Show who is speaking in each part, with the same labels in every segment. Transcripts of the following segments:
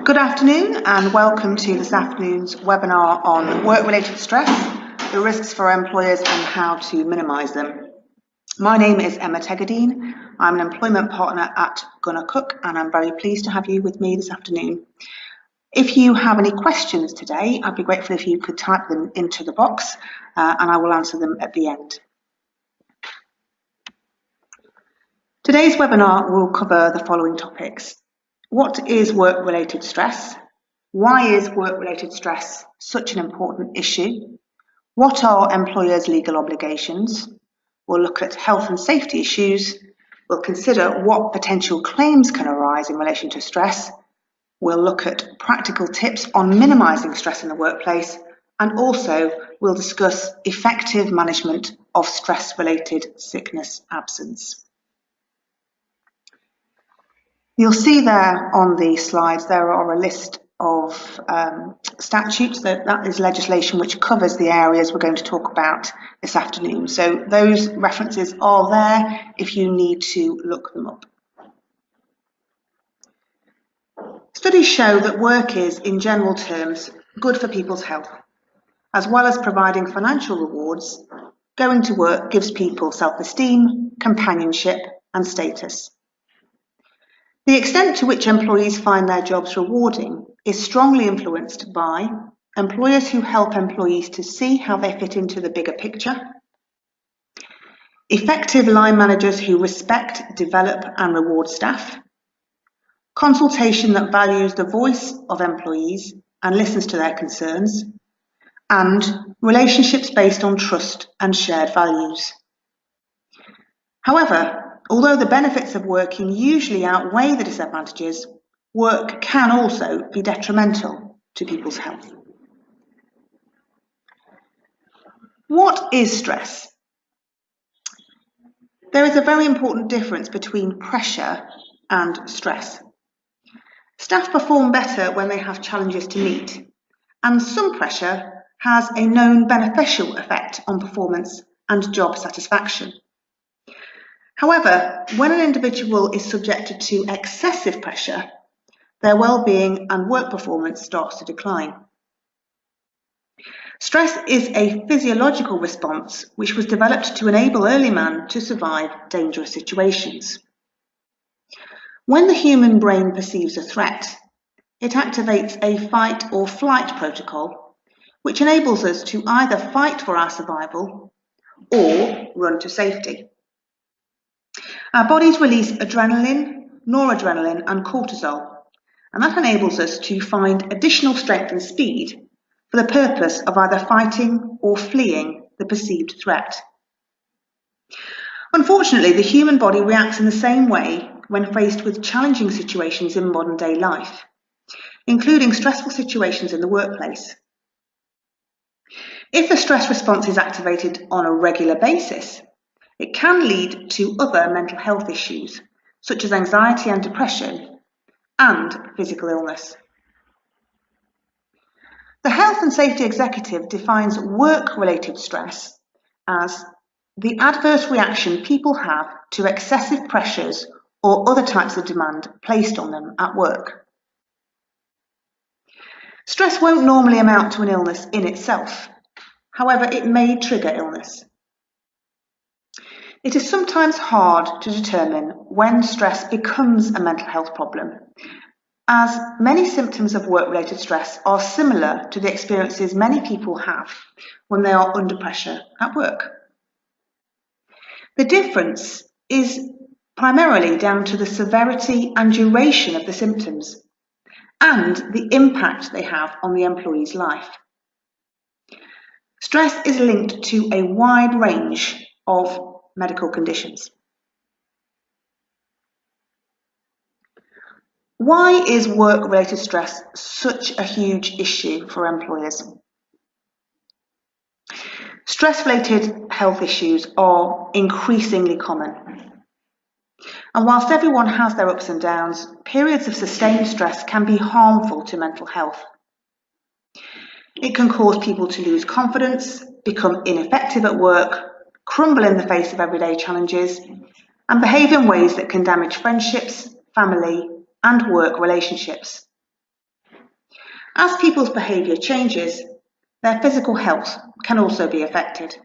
Speaker 1: Good afternoon and welcome to this afternoon's webinar on work-related stress, the risks for employers and how to minimise them. My name is Emma Tegerdine. I'm an employment partner at Gunnar Cook and I'm very pleased to have you with me this afternoon. If you have any questions today, I'd be grateful if you could type them into the box and I will answer them at the end. Today's webinar will cover the following topics. What is work-related stress? Why is work-related stress such an important issue? What are employers' legal obligations? We'll look at health and safety issues. We'll consider what potential claims can arise in relation to stress. We'll look at practical tips on minimising stress in the workplace. And also, we'll discuss effective management of stress-related sickness absence. You'll see there on the slides there are a list of statutes, that is legislation which covers the areas we're going to talk about this afternoon. So those references are there if you need to look them up. Studies show that work is, in general terms, good for people's health. As well as providing financial rewards, going to work gives people self-esteem, companionship and status. The extent to which employees find their jobs rewarding is strongly influenced by employers who help employees to see how they fit into the bigger picture, effective line managers who respect, develop and reward staff, consultation that values the voice of employees and listens to their concerns, and relationships based on trust and shared values. However, although the benefits of working usually outweigh the disadvantages, work can also be detrimental to people's health. What is stress? There is a very important difference between pressure and stress. Staff perform better when they have challenges to meet, and some pressure has a known beneficial effect on performance and job satisfaction. However, when an individual is subjected to excessive pressure, their well-being and work performance starts to decline. Stress is a physiological response which was developed to enable early man to survive dangerous situations. When the human brain perceives a threat, it activates a fight or flight protocol, which enables us to either fight for our survival or run to safety. Our bodies release adrenaline, noradrenaline and cortisol, and that enables us to find additional strength and speed for the purpose of either fighting or fleeing the perceived threat. Unfortunately, the human body reacts in the same way when faced with challenging situations in modern day life, including stressful situations in the workplace. If the stress response is activated on a regular basis, it can lead to other mental health issues, such as anxiety and depression, and physical illness. The Health and Safety Executive defines work-related stress as the adverse reaction people have to excessive pressures or other types of demand placed on them at work. Stress won't normally amount to an illness in itself. However, it may trigger illness. It is sometimes hard to determine when stress becomes a mental health problem, as many symptoms of work-related stress are similar to the experiences many people have when they are under pressure at work. The difference is primarily down to the severity and duration of the symptoms and the impact they have on the employee's life. Stress is linked to a wide range of medical conditions. Why is work-related stress such a huge issue for employers? Stress-related health issues are increasingly common. And whilst everyone has their ups and downs, periods of sustained stress can be harmful to mental health. It can cause people to lose confidence, become ineffective at work, crumble in the face of everyday challenges, and behave in ways that can damage friendships, family, and work relationships. As people's behaviour changes, their physical health can also be affected.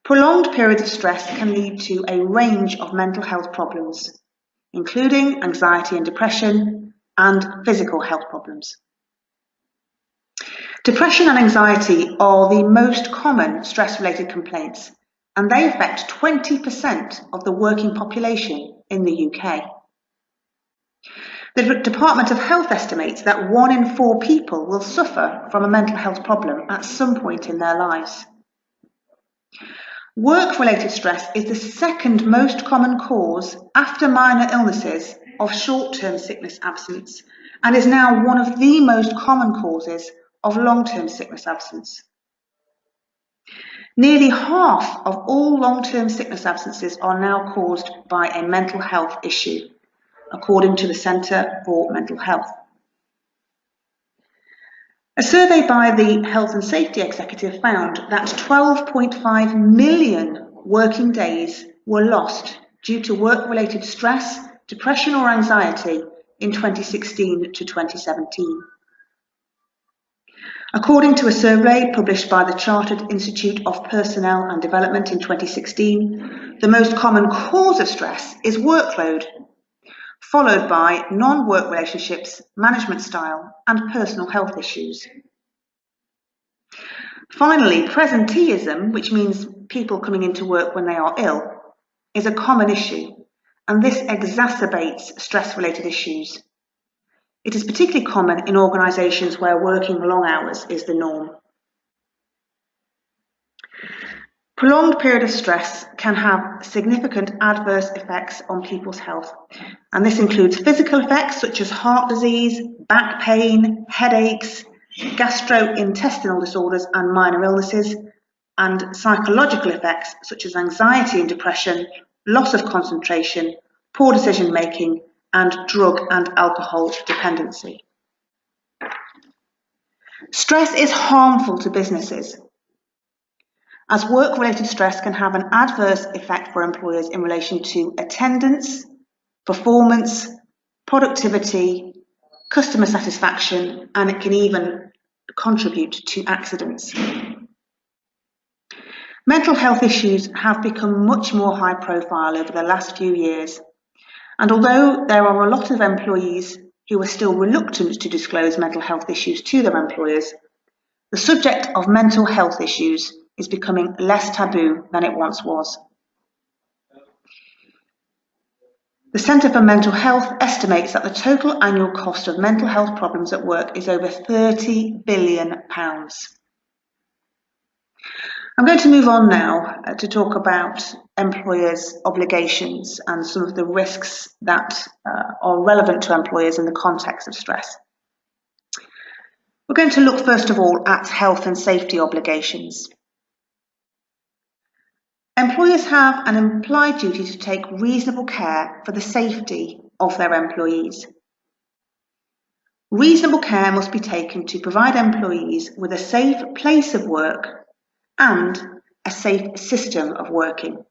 Speaker 1: Prolonged periods of stress can lead to a range of mental health problems, including anxiety and depression and physical health problems. Depression and anxiety are the most common stress-related complaints, and they affect 20% of the working population in the UK. The Department of Health estimates that 1 in 4 people will suffer from a mental health problem at some point in their lives. Work-related stress is the second most common cause after minor illnesses of short-term sickness absence and is now one of the most common causes of long-term sickness absence. Nearly half of all long-term sickness absences are now caused by a mental health issue, according to the Centre for Mental Health. A survey by the Health and Safety Executive found that 12.5 million working days were lost due to work-related stress, depression or anxiety in 2016 to 2017. According to a survey published by the Chartered Institute of Personnel and Development in 2016, the most common cause of stress is workload, followed by non-work relationships, management style, and personal health issues. Finally, presenteeism, which means people coming into work when they are ill, is a common issue, and this exacerbates stress-related issues. It is particularly common in organisations where working long hours is the norm. Prolonged period of stress can have significant adverse effects on people's health, and this includes physical effects such as heart disease, back pain, headaches, gastrointestinal disorders and minor illnesses, and psychological effects such as anxiety and depression, loss of concentration, poor decision making, and drug and alcohol dependency. Stress is harmful to businesses, as work-related stress can have an adverse effect for employers in relation to attendance, performance, productivity, customer satisfaction, and it can even contribute to accidents. Mental health issues have become much more high profile over the last few years, and although there are a lot of employees who are still reluctant to disclose mental health issues to their employers, the subject of mental health issues is becoming less taboo than it once was. The Centre for Mental Health estimates that the total annual cost of mental health problems at work is over £30 billion. I'm going to move on now to talk about employers' obligations and some of the risks that are relevant to employers in the context of stress. We're going to look first of all at health and safety obligations. Employers have an implied duty to take reasonable care for the safety of their employees. Reasonable care must be taken to provide employees with a safe place of work and a safe system of working.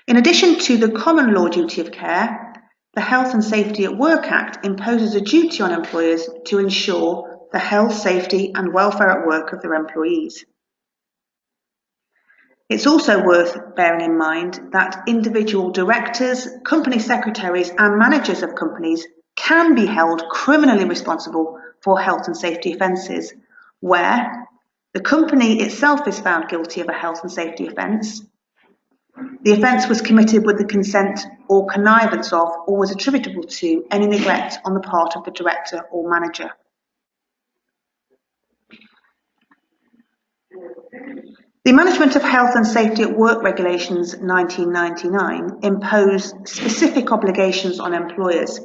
Speaker 1: In addition to the common law duty of care, the Health and Safety at Work Act imposes a duty on employers to ensure the health, safety and welfare at work of their employees. It's also worth bearing in mind that individual directors, company secretaries and managers of companies can be held criminally responsible for health and safety offences where the company itself is found guilty of a health and safety offence, the offence was committed with the consent or connivance of or was attributable to any neglect on the part of the director or manager. The Management of Health and Safety at Work Regulations 1999 impose specific obligations on employers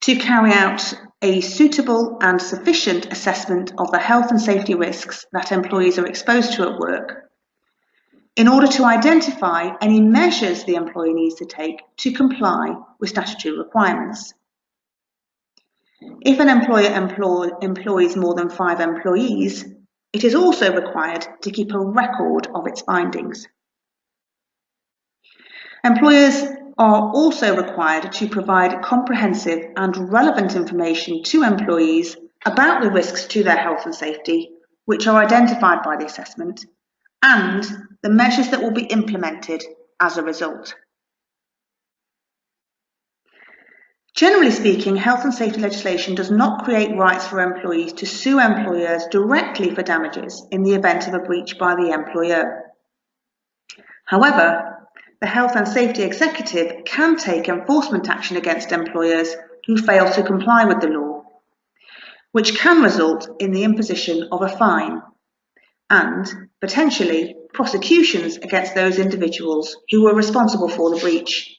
Speaker 1: to carry out a suitable and sufficient assessment of the health and safety risks that employees are exposed to at work in order to identify any measures the employee needs to take to comply with statutory requirements. If an employer employs more than 5 employees, it is also required to keep a record of its findings. Employers are also required to provide comprehensive and relevant information to employees about the risks to their health and safety, which are identified by the assessment, and the measures that will be implemented as a result. Generally speaking, health and safety legislation does not create rights for employees to sue employers directly for damages in the event of a breach by the employer. However, the Health and Safety Executive can take enforcement action against employers who fail to comply with the law, which can result in the imposition of a fine and, potentially, prosecutions against those individuals who were responsible for the breach.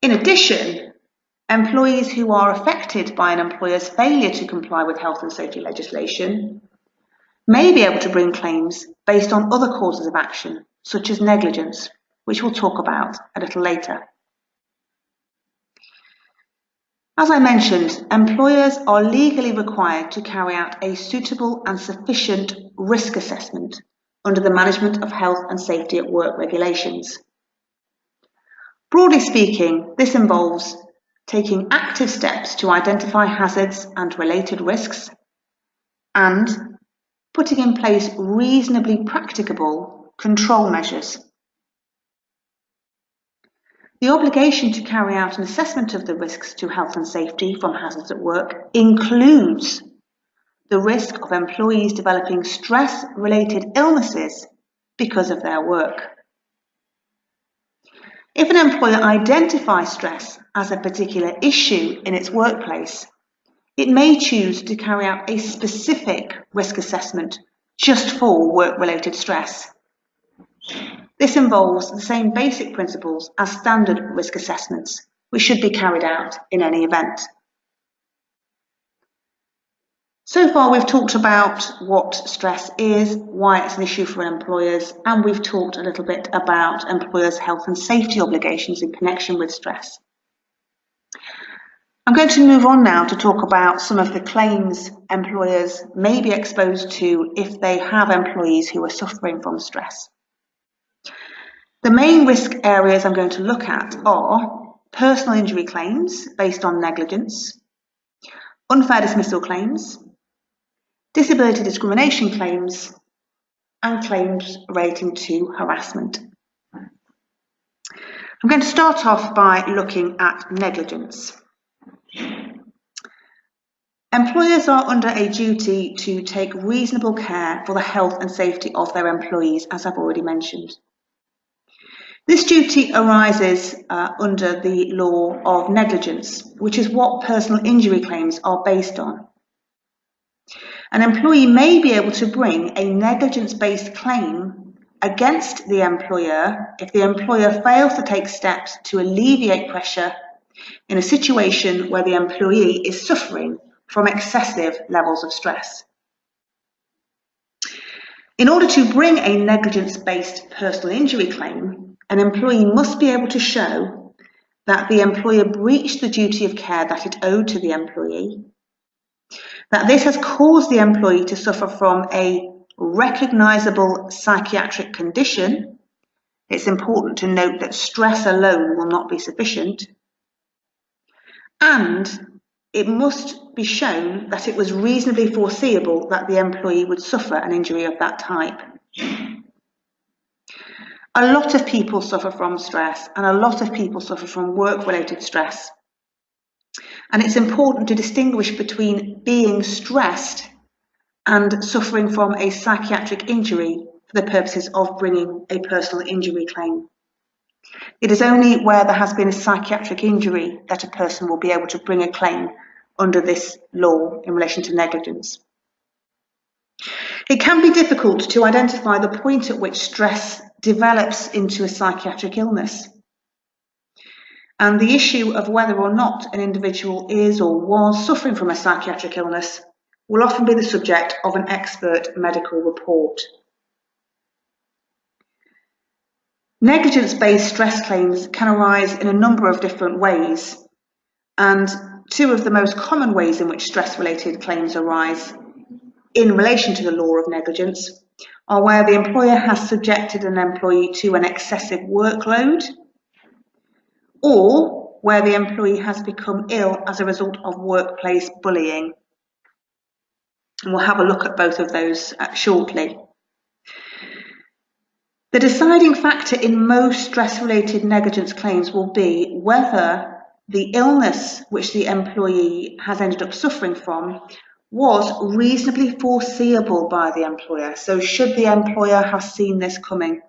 Speaker 1: In addition, employees who are affected by an employer's failure to comply with health and safety legislation may be able to bring claims based on other causes of action, such as negligence, which we'll talk about a little later. As I mentioned, employers are legally required to carry out a suitable and sufficient risk assessment under the Management of Health and Safety at Work regulations. Broadly speaking, this involves taking active steps to identify hazards and related risks, and putting in place reasonably practicable control measures. The obligation to carry out an assessment of the risks to health and safety from hazards at work includes the risk of employees developing stress-related illnesses because of their work. If an employer identifies stress as a particular issue in its workplace, it may choose to carry out a specific risk assessment just for work-related stress. This involves the same basic principles as standard risk assessments, which should be carried out in any event. So far, we've talked about what stress is, why it's an issue for employers, and we've talked a little bit about employers' health and safety obligations in connection with stress. I'm going to move on now to talk about some of the claims employers may be exposed to if they have employees who are suffering from stress. The main risk areas I'm going to look at are personal injury claims based on negligence, unfair dismissal claims, disability discrimination claims, and claims relating to harassment. I'm going to start off by looking at negligence. Employers are under a duty to take reasonable care for the health and safety of their employees, as I've already mentioned. This duty arises under the law of negligence, which is what personal injury claims are based on. An employee may be able to bring a negligence-based claim against the employer if the employer fails to take steps to alleviate pressure in a situation where the employee is suffering from excessive levels of stress. In order to bring a negligence-based personal injury claim, an employee must be able to show that the employer breached the duty of care that it owed to the employee, that this has caused the employee to suffer from a recognisable psychiatric condition. It's important to note that stress alone will not be sufficient, and it must be shown that it was reasonably foreseeable that the employee would suffer an injury of that type. A lot of people suffer from stress, and a lot of people suffer from work-related stress. And it's important to distinguish between being stressed and suffering from a psychiatric injury for the purposes of bringing a personal injury claim. It is only where there has been a psychiatric injury that a person will be able to bring a claim under this law in relation to negligence. It can be difficult to identify the point at which stress develops into a psychiatric illness. And the issue of whether or not an individual is or was suffering from a psychiatric illness will often be the subject of an expert medical report. Negligence-based stress claims can arise in a number of different ways, and two of the most common ways in which stress-related claims arise in relation to the law of negligence are where the employer has subjected an employee to an excessive workload, or where the employee has become ill as a result of workplace bullying. And we'll have a look at both of those shortly. The deciding factor in most stress-related negligence claims will be whether the illness which the employee has ended up suffering from was reasonably foreseeable by the employer. So should the employer have seen this coming?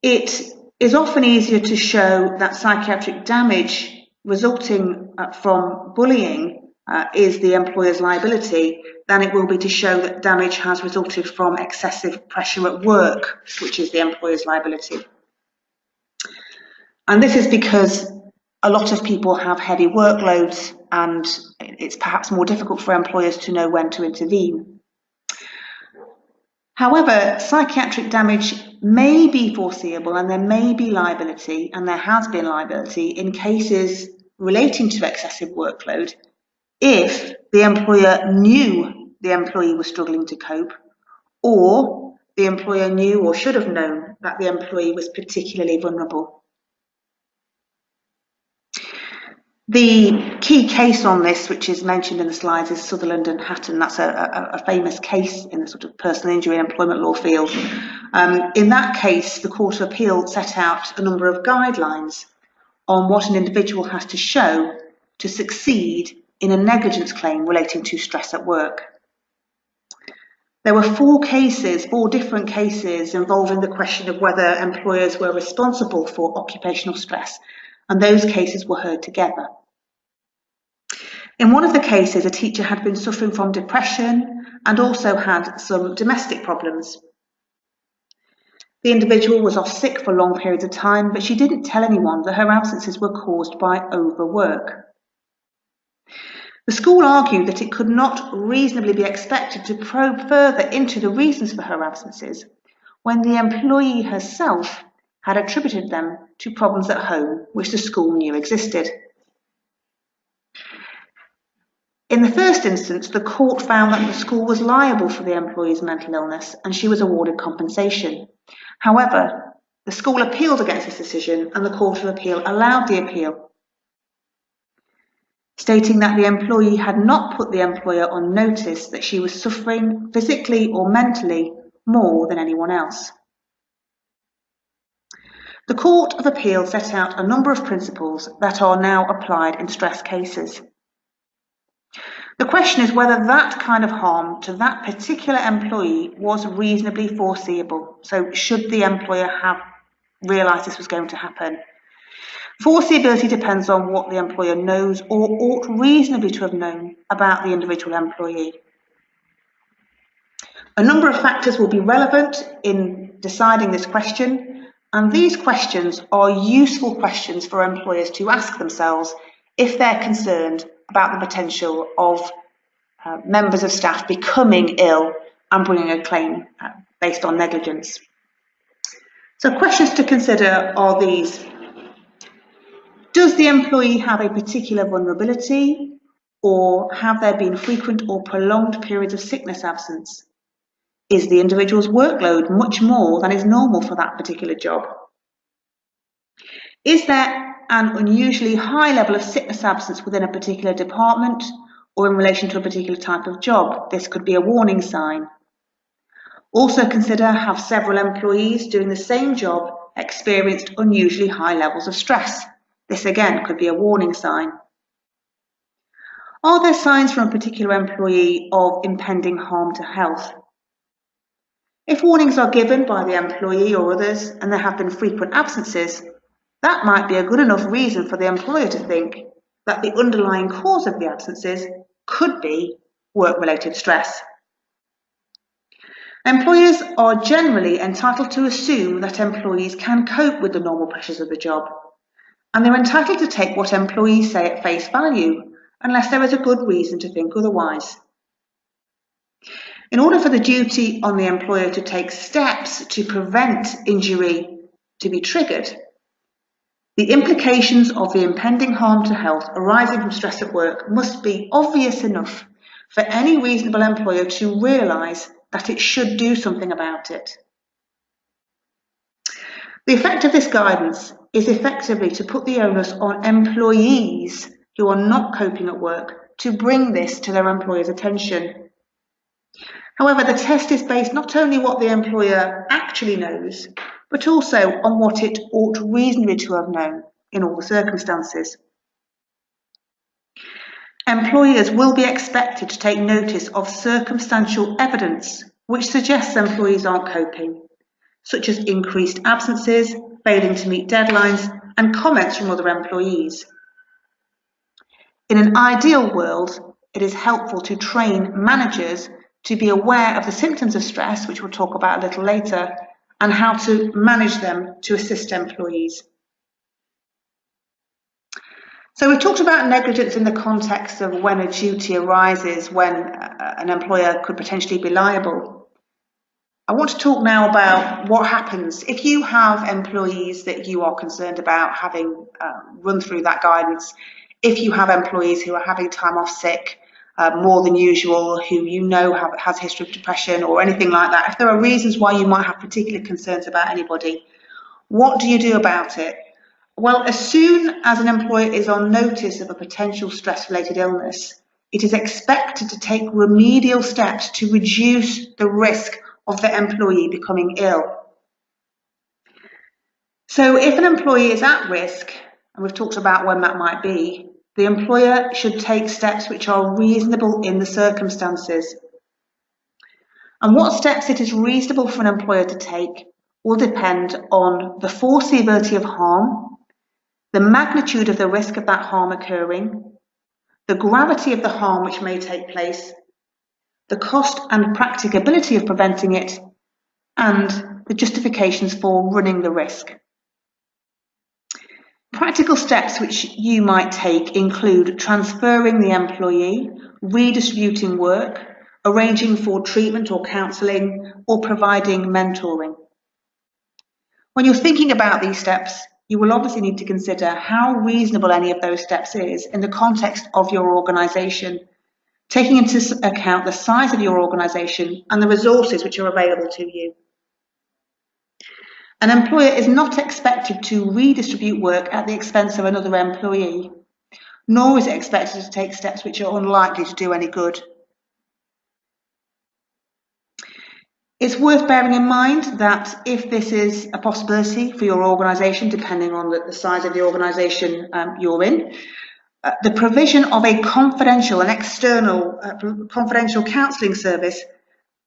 Speaker 1: It is often easier to show that psychiatric damage resulting from bullying is the employer's liability than it will be to show that damage has resulted from excessive pressure at work, which is the employer's liability. And this is because a lot of people have heavy workloads and it's perhaps more difficult for employers to know when to intervene. However, psychiatric damage may be foreseeable and there may be liability, and there has been liability in cases relating to excessive workload if the employer knew the employee was struggling to cope, or the employer knew or should have known that the employee was particularly vulnerable. The key case on this, which is mentioned in the slides, is Sutherland and Hatton. That's a famous case in the sort of personal injury and employment law field. In that case, the Court of Appeal set out a number of guidelines on what an individual has to show to succeed in a negligence claim relating to stress at work. There were four different cases involving the question of whether employers were responsible for occupational stress, and those cases were heard together. In one of the cases, a teacher had been suffering from depression and also had some domestic problems. The individual was off sick for long periods of time, but she didn't tell anyone that her absences were caused by overwork. The school argued that it could not reasonably be expected to probe further into the reasons for her absences when the employee herself had attributed them to problems at home which the school knew existed. In the first instance, the court found that the school was liable for the employee's mental illness and she was awarded compensation. However, the school appealed against this decision and the Court of Appeal allowed the appeal, stating that the employee had not put the employer on notice that she was suffering physically or mentally more than anyone else. The Court of Appeal set out a number of principles that are now applied in stress cases. The question is whether that kind of harm to that particular employee was reasonably foreseeable. So should the employer have realised this was going to happen? Foreseeability depends on what the employer knows or ought reasonably to have known about the individual employee. A number of factors will be relevant in deciding this question, and these questions are useful questions for employers to ask themselves if they're concerned about the potential of members of staff becoming ill and bringing a claim based on negligence. So questions to consider are these. Does the employee have a particular vulnerability, or have there been frequent or prolonged periods of sickness absence? Is the individual's workload much more than is normal for that particular job? Is there an unusually high level of sickness absence within a particular department or in relation to a particular type of job? This could be a warning sign. Also consider, have several employees doing the same job experienced unusually high levels of stress? This again could be a warning sign. Are there signs from a particular employee of impending harm to health? If warnings are given by the employee or others and there have been frequent absences, that might be a good enough reason for the employer to think that the underlying cause of the absences could be work-related stress. Employers are generally entitled to assume that employees can cope with the normal pressures of the job, and they're entitled to take what employees say at face value, unless there is a good reason to think otherwise. In order for the duty on the employer to take steps to prevent injury to be triggered, the implications of the impending harm to health arising from stress at work must be obvious enough for any reasonable employer to realise that it should do something about it. The effect of this guidance is effectively to put the onus on employees who are not coping at work to bring this to their employer's attention. However, the test is based not only on what the employer actually knows, but also on what it ought reasonably to have known in all the circumstances. Employers will be expected to take notice of circumstantial evidence which suggests employees aren't coping, such as increased absences, failing to meet deadlines, and comments from other employees. In an ideal world, it is helpful to train managers to be aware of the symptoms of stress, which we'll talk about a little later, and how to manage them to assist employees. So we talked about negligence in the context of when a duty arises when an employer could potentially be liable. I want to talk now about what happens if you have employees that you are concerned about, having run through that guidance, if you have employees who are having time off sick more than usual, who you know has a history of depression or anything like that. If there are reasons why you might have particular concerns about anybody, what do you do about it? Well, as soon as an employer is on notice of a potential stress-related illness, it is expected to take remedial steps to reduce the risk of the employee becoming ill. So if an employee is at risk, and we've talked about when that might be, the employer should take steps which are reasonable in the circumstances. And what steps it is reasonable for an employer to take will depend on the foreseeability of harm, the magnitude of the risk of that harm occurring, the gravity of the harm which may take place, the cost and practicability of preventing it, and the justifications for running the risk. Practical steps which you might take include transferring the employee, redistributing work, arranging for treatment or counselling, or providing mentoring. When you're thinking about these steps, you will obviously need to consider how reasonable any of those steps is in the context of your organisation, taking into account the size of your organisation and the resources which are available to you. An employer is not expected to redistribute work at the expense of another employee, nor is it expected to take steps which are unlikely to do any good. It's worth bearing in mind that if this is a possibility for your organisation, depending on the size of the organisation you're in, the provision of a confidential and external confidential counselling service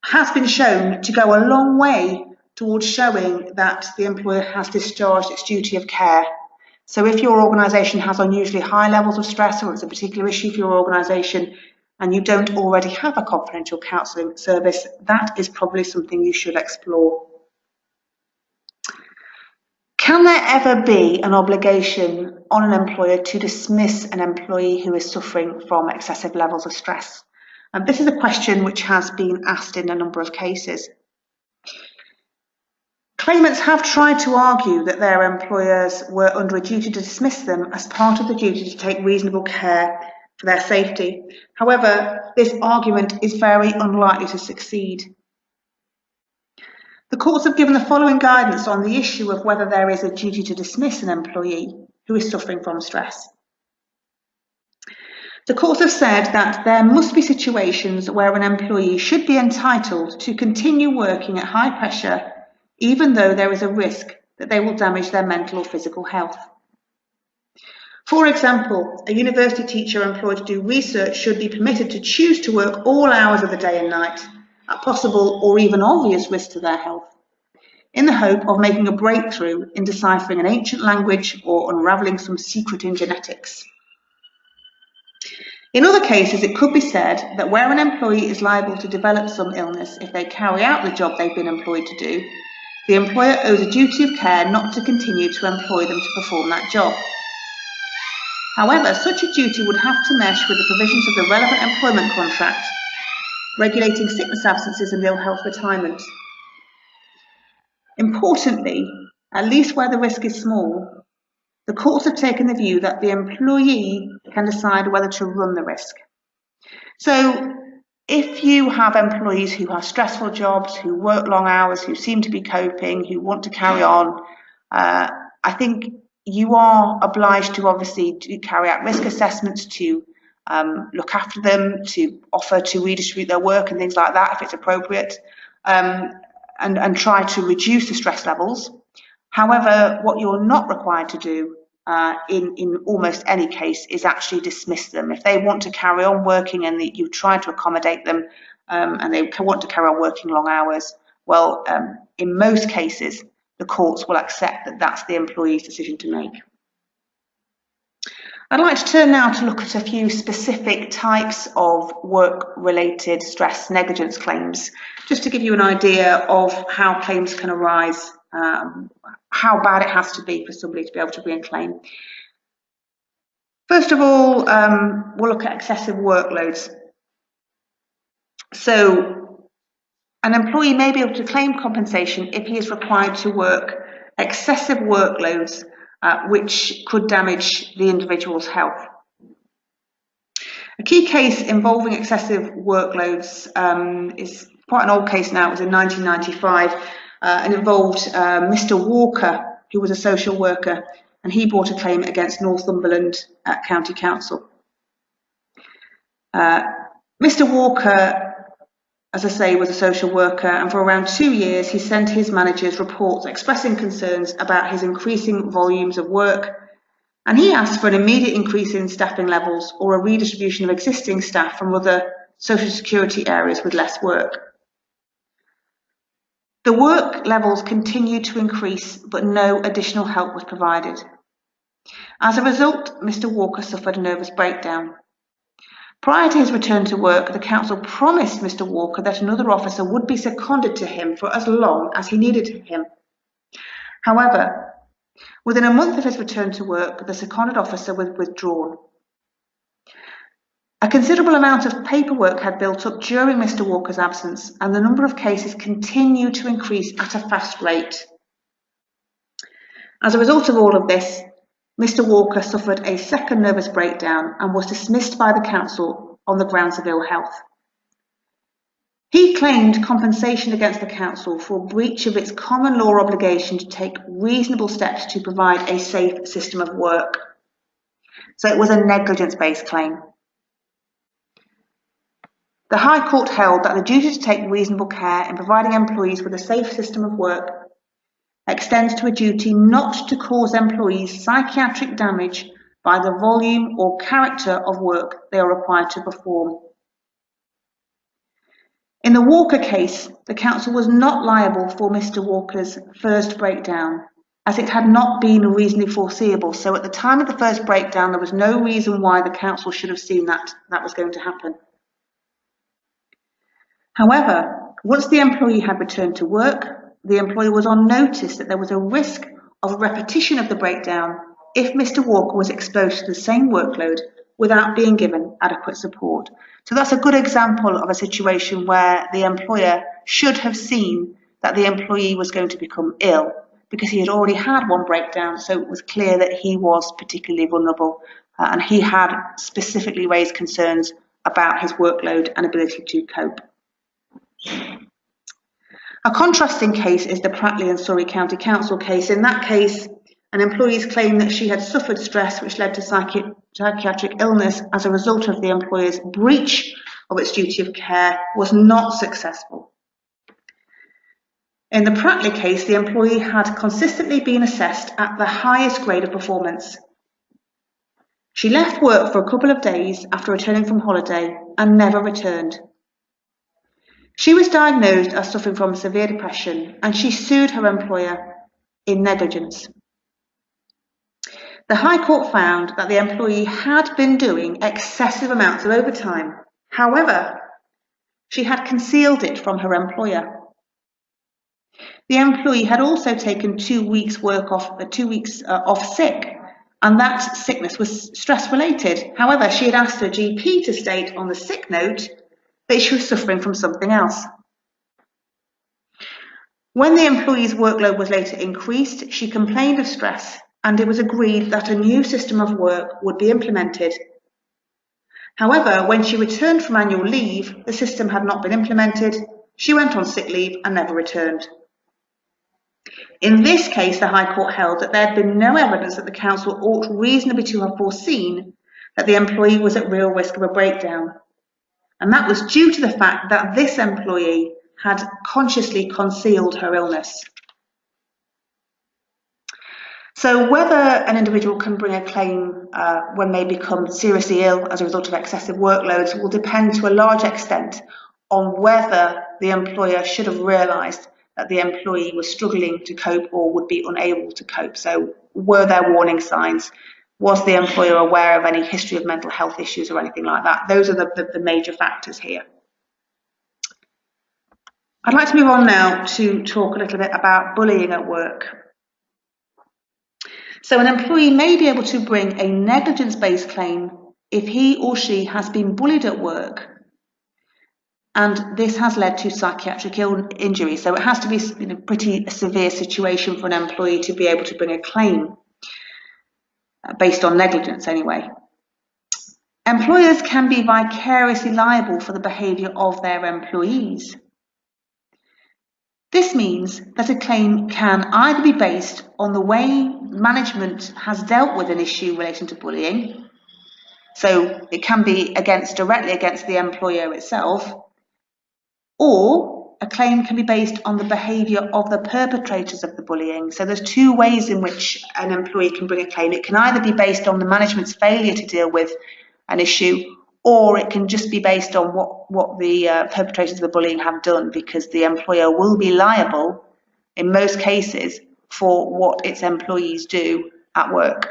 Speaker 1: has been shown to go a long way towards showing that the employer has discharged its duty of care. So if your organisation has unusually high levels of stress, or it's a particular issue for your organisation, and you don't already have a confidential counselling service, that is probably something you should explore. Can there ever be an obligation on an employer to dismiss an employee who is suffering from excessive levels of stress? And this is a question which has been asked in a number of cases. Claimants have tried to argue that their employers were under a duty to dismiss them as part of the duty to take reasonable care for their safety. However, this argument is very unlikely to succeed. The courts have given the following guidance on the issue of whether there is a duty to dismiss an employee who is suffering from stress. The courts have said that there must be situations where an employee should be entitled to continue working at high pressure, even though there is a risk that they will damage their mental or physical health. For example, a university teacher employed to do research should be permitted to choose to work all hours of the day and night, at possible or even obvious risk to their health, in the hope of making a breakthrough in deciphering an ancient language or unravelling some secret in genetics. In other cases, it could be said that where an employee is liable to develop some illness if they carry out the job they've been employed to do, the employer owes a duty of care not to continue to employ them to perform that job. However, such a duty would have to mesh with the provisions of the relevant employment contract, regulating sickness absences and ill health retirement. Importantly, at least where the risk is small, the courts have taken the view that the employee can decide whether to run the risk. So, if you have employees who have stressful jobs, who work long hours, who seem to be coping, who want to carry on, I think you are obliged to obviously carry out risk assessments, to look after them, to offer to redistribute their work and things like that if it's appropriate, and try to reduce the stress levels. However, what you're not required to do in almost any case is actually dismiss them. If they want to carry on working and you try to accommodate them and they want to carry on working long hours, well, in most cases, the courts will accept that that's the employee's decision to make. I'd like to turn now to look at a few specific types of work-related stress negligence claims, just to give you an idea of how claims can arise, how bad it has to be for somebody to be able to bring a claim. First of all, we'll look at excessive workloads. So, an employee may be able to claim compensation if he is required to work excessive workloads which could damage the individual's health. A key case involving excessive workloads is quite an old case now. It was in 1995 and involved Mr. Walker, who was a social worker, and he brought a claim against Northumberland County Council. Mr. Walker, as I say, was a social worker, and for around 2 years he sent his managers reports expressing concerns about his increasing volumes of work, and he asked for an immediate increase in staffing levels or a redistribution of existing staff from other social security areas with less work. The work levels continued to increase, but no additional help was provided. As a result, Mr. Walker suffered a nervous breakdown. Prior to his return to work, the council promised Mr. Walker that another officer would be seconded to him for as long as he needed him. However, within a month of his return to work, the seconded officer was withdrawn. A considerable amount of paperwork had built up during Mr. Walker's absence, and the number of cases continued to increase at a fast rate. As a result of all of this, Mr. Walker suffered a second nervous breakdown and was dismissed by the council on the grounds of ill health. He claimed compensation against the council for breach of its common law obligation to take reasonable steps to provide a safe system of work. So it was a negligence-based claim. The High Court held that the duty to take reasonable care in providing employees with a safe system of work extends to a duty not to cause employees psychiatric damage by the volume or character of work they are required to perform. In the Walker case, the council was not liable for Mr. Walker's first breakdown, as it had not been reasonably foreseeable. So at the time of the first breakdown, there was no reason why the council should have seen that was going to happen. However, once the employee had returned to work, the employer was on notice that there was a risk of repetition of the breakdown if Mr. Walker was exposed to the same workload without being given adequate support. So that's a good example of a situation where the employer should have seen that the employee was going to become ill because he had already had one breakdown, so it was clear that he was particularly vulnerable and he had specifically raised concerns about his workload and ability to cope. A contrasting case is the Pratley and Surrey County Council case. In that case, an employee's claim that she had suffered stress which led to psychiatric illness as a result of the employer's breach of its duty of care was not successful. In the Pratley case, the employee had consistently been assessed at the highest grade of performance. She left work for a couple of days after returning from holiday and never returned. She was diagnosed as suffering from severe depression and she sued her employer in negligence. The High Court found that the employee had been doing excessive amounts of overtime. However, she had concealed it from her employer. The employee had also taken 2 weeks off sick, and that sickness was stress related. However, she had asked her GP to state on the sick note that she was suffering from something else. When the employee's workload was later increased, she complained of stress, and it was agreed that a new system of work would be implemented. However, when she returned from annual leave, the system had not been implemented. She went on sick leave and never returned. In this case, the High Court held that there had been no evidence that the council ought reasonably to have foreseen that the employee was at real risk of a breakdown. And that was due to the fact that this employee had consciously concealed her illness. So whether an individual can bring a claim when they become seriously ill as a result of excessive workloads will depend to a large extent on whether the employer should have realised that the employee was struggling to cope or would be unable to cope. So were there warning signs? Was the employer aware of any history of mental health issues or anything like that? Those are the major factors here. I'd like to move on now to talk a little bit about bullying at work. So an employee may be able to bring a negligence-based claim if he or she has been bullied at work and this has led to psychiatric injury. So it has to be a pretty severe situation for an employee to be able to bring a claim based on negligence anyway. Employers can be vicariously liable for the behaviour of their employees. This means that a claim can either be based on the way management has dealt with an issue relating to bullying, so it can be directly against the employer itself, or a claim can be based on the behaviour of the perpetrators of the bullying. So there's two ways in which an employee can bring a claim. It can either be based on the management's failure to deal with an issue, or it can just be based on what the perpetrators of the bullying have done, because the employer will be liable in most cases for what its employees do at work.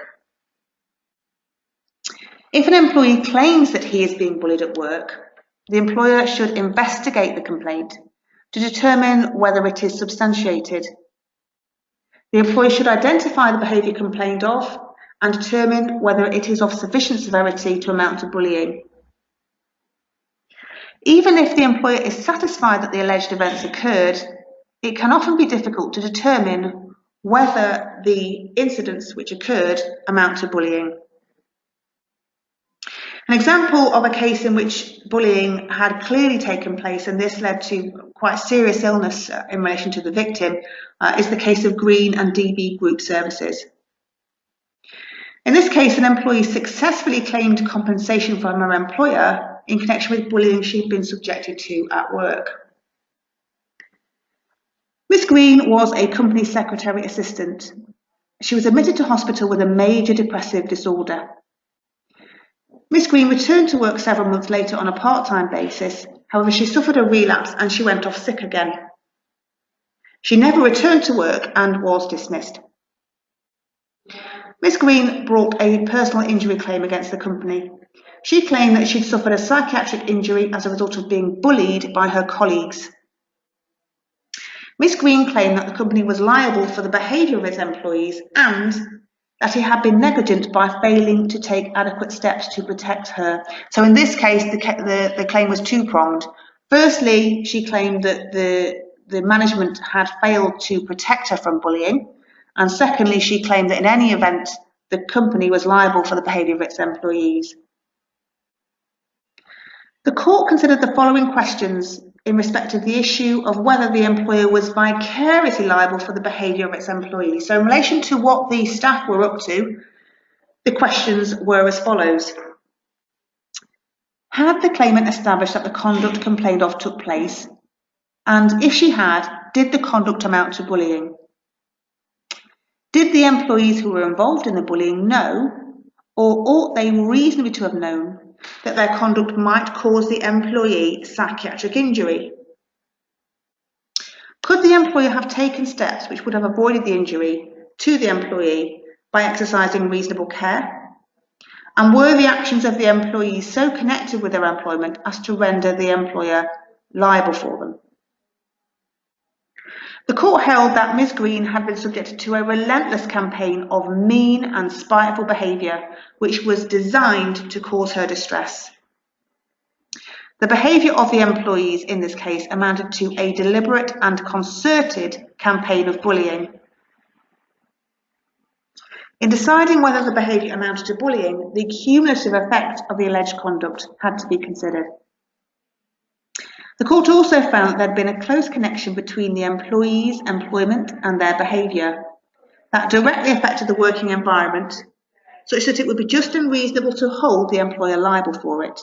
Speaker 1: If an employee claims that he is being bullied at work, the employer should investigate the complaint to determine whether it is substantiated. The employer should identify the behaviour complained of and determine whether it is of sufficient severity to amount to bullying. Even if the employer is satisfied that the alleged events occurred, it can often be difficult to determine whether the incidents which occurred amount to bullying. An example of a case in which bullying had clearly taken place and this led to quite serious illness in relation to the victim is the case of Greene and DB Group Services. In this case, an employee successfully claimed compensation from her employer in connection with bullying she'd been subjected to at work. Miss Greene was a company secretary assistant. She was admitted to hospital with a major depressive disorder. Miss Greene returned to work several months later on a part-time basis. However, she suffered a relapse and she went off sick again. She never returned to work and was dismissed. Miss Greene brought a personal injury claim against the company. She claimed that she'd suffered a psychiatric injury as a result of being bullied by her colleagues. Miss Greene claimed that the company was liable for the behaviour of its employees and that it had been negligent by failing to take adequate steps to protect her. So in this case, the claim was two-pronged. Firstly, she claimed that the management had failed to protect her from bullying. And secondly, she claimed that in any event, the company was liable for the behaviour of its employees. The court considered the following questions in respect of the issue of whether the employer was vicariously liable for the behaviour of its employees. So in relation to what the staff were up to, the questions were as follows. Had the claimant established that the conduct complained of took place? And if she had, did the conduct amount to bullying? Did the employees who were involved in the bullying know, or ought they reasonably to have known, that their conduct might cause the employee psychiatric injury? Could the employer have taken steps which would have avoided the injury to the employee by exercising reasonable care? And were the actions of the employees so connected with their employment as to render the employer liable for them? The court held that Ms. Greene had been subjected to a relentless campaign of mean and spiteful behaviour which was designed to cause her distress. The behaviour of the employees in this case amounted to a deliberate and concerted campaign of bullying. In deciding whether the behaviour amounted to bullying, the cumulative effect of the alleged conduct had to be considered. The court also found that there had been a close connection between the employees' employment and their behaviour that directly affected the working environment, such that it would be just and reasonable to hold the employer liable for it.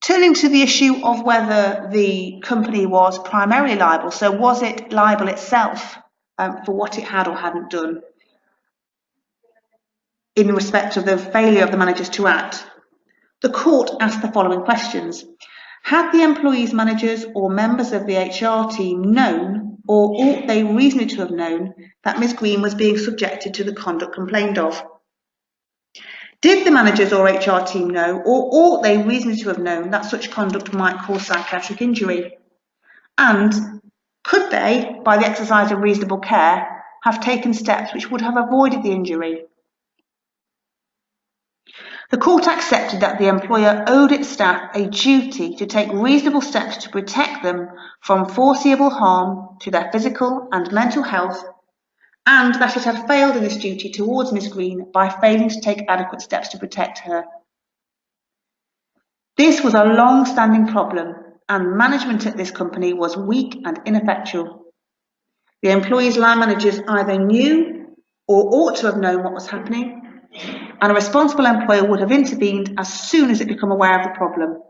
Speaker 1: Turning to the issue of whether the company was primarily liable, so was it liable itself for what it had or hadn't done in respect of the failure of the managers to act, the court asked the following questions. Had the employees, managers or members of the HR team known, or ought they reasonably to have known, that Ms. Greene was being subjected to the conduct complained of? Did the managers or HR team know, or ought they reasonably to have known, that such conduct might cause psychiatric injury? And could they, by the exercise of reasonable care, have taken steps which would have avoided the injury? The court accepted that the employer owed its staff a duty to take reasonable steps to protect them from foreseeable harm to their physical and mental health, and that it had failed in this duty towards Ms. Greene by failing to take adequate steps to protect her. This was a long-standing problem, and management at this company was weak and ineffectual. The employees' line managers either knew or ought to have known what was happening, and a responsible employer would have intervened as soon as it became aware of the problem.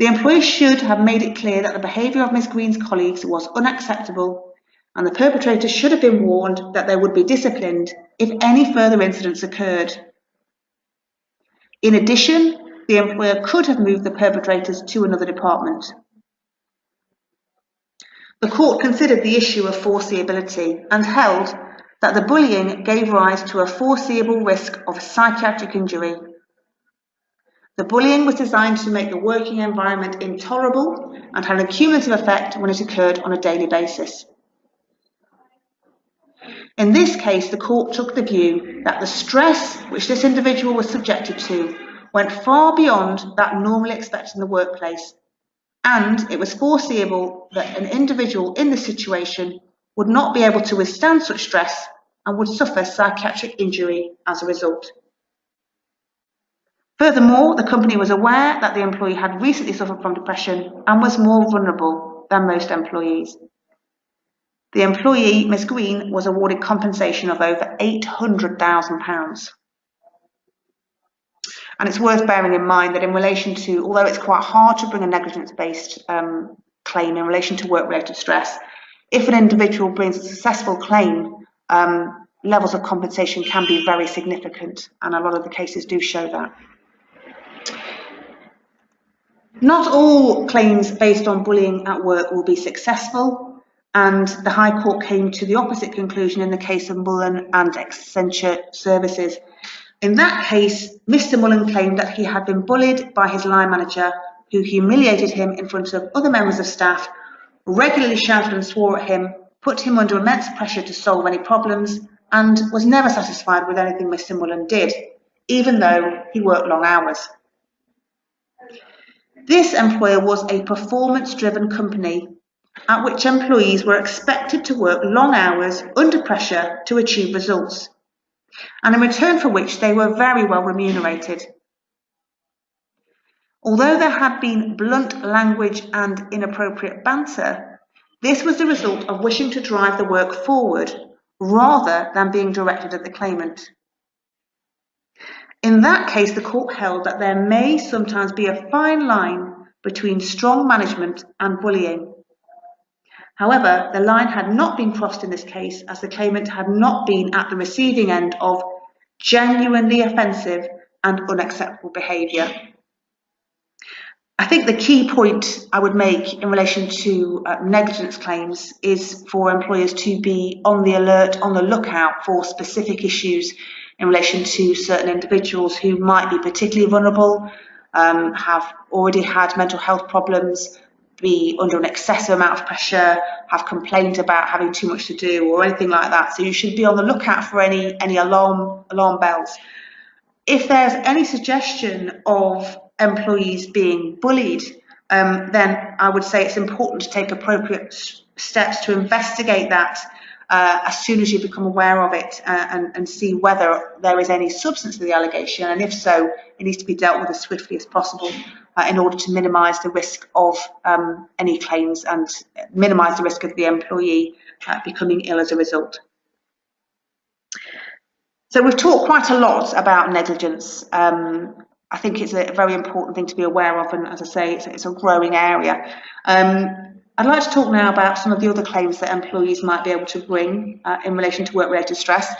Speaker 1: The employer should have made it clear that the behaviour of Ms. Greene's colleagues was unacceptable, and the perpetrator should have been warned that they would be disciplined if any further incidents occurred. In addition, the employer could have moved the perpetrators to another department. The court considered the issue of foreseeability and held that the bullying gave rise to a foreseeable risk of psychiatric injury. The bullying was designed to make the working environment intolerable and had a cumulative effect when it occurred on a daily basis. In this case, the court took the view that the stress which this individual was subjected to went far beyond that normally expected in the workplace, and it was foreseeable that an individual in this situation would not be able to withstand such stress and would suffer psychiatric injury as a result. Furthermore, the company was aware that the employee had recently suffered from depression and was more vulnerable than most employees. The employee, Ms. Greene, was awarded compensation of over £800,000. And it's worth bearing in mind that in relation to, although it's quite hard to bring a negligence-based claim in relation to work-related stress, if an individual brings a successful claim, levels of compensation can be very significant, and a lot of the cases do show that. Not all claims based on bullying at work will be successful, and the High Court came to the opposite conclusion in the case of Mullen and Accenture services. In that case, Mr. Mullen claimed that he had been bullied by his line manager, who humiliated him in front of other members of staff, regularly shouted and swore at him, put him under immense pressure to solve any problems, and was never satisfied with anything Mr. Mullen did, even though he worked long hours. This employer was a performance-driven company at which employees were expected to work long hours under pressure to achieve results, and in return for which they were very well remunerated. Although there had been blunt language and inappropriate banter, this was the result of wishing to drive the work forward rather than being directed at the claimant. In that case, the court held that there may sometimes be a fine line between strong management and bullying. However, the line had not been crossed in this case, as the claimant had not been at the receiving end of genuinely offensive and unacceptable behaviour. I think the key point I would make in relation to negligence claims is for employers to be on the alert, on the lookout for specific issues in relation to certain individuals who might be particularly vulnerable, have already had mental health problems, be under an excessive amount of pressure, have complained about having too much to do or anything like that. So you should be on the lookout for any alarm bells. If there's any suggestion of employees being bullied, then I would say it's important to take appropriate steps to investigate that as soon as you become aware of it and see whether there is any substance to the allegation, and if so, it needs to be dealt with as swiftly as possible. in order to minimise the risk of any claims and minimise the risk of the employee becoming ill as a result. So we've talked quite a lot about negligence. I think it's a very important thing to be aware of, and as I say, it's a growing area. I'd like to talk now about some of the other claims that employees might be able to bring in relation to work-related stress.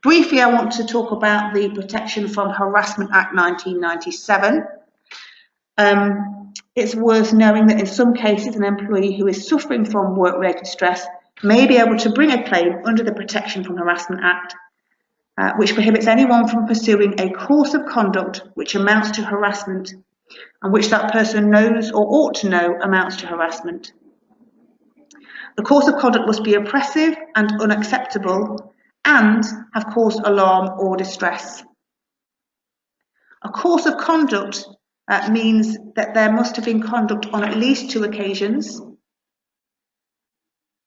Speaker 1: Briefly, I want to talk about the Protection from Harassment Act 1997. It's worth knowing that in some cases, an employee who is suffering from work-related stress may be able to bring a claim under the Protection from Harassment Act, which prohibits anyone from pursuing a course of conduct which amounts to harassment and which that person knows or ought to know amounts to harassment. The course of conduct must be oppressive and unacceptable and have caused alarm or distress. A course of conduct means that there must have been conduct on at least 2 occasions,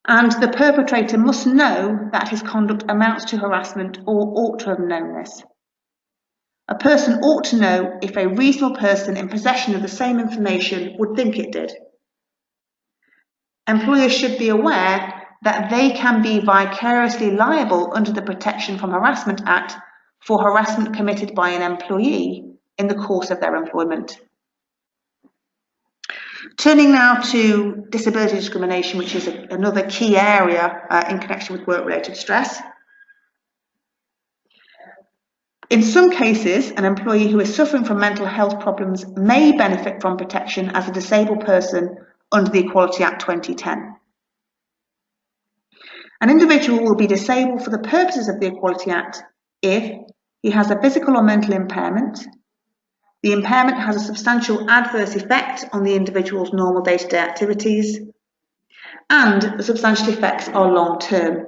Speaker 1: and the perpetrator must know that his conduct amounts to harassment or ought to have known this. A person ought to know if a reasonable person in possession of the same information would think it did. Employers should be aware that they can be vicariously liable under the Protection from Harassment Act for harassment committed by an employee in the course of their employment. Turning now to disability discrimination, which is another key area in connection with work-related stress. In some cases, an employee who is suffering from mental health problems may benefit from protection as a disabled person under the Equality Act 2010. An individual will be disabled for the purposes of the Equality Act if he has a physical or mental impairment, the impairment has a substantial adverse effect on the individual's normal day-to-day activities, and the substantial effects are long-term.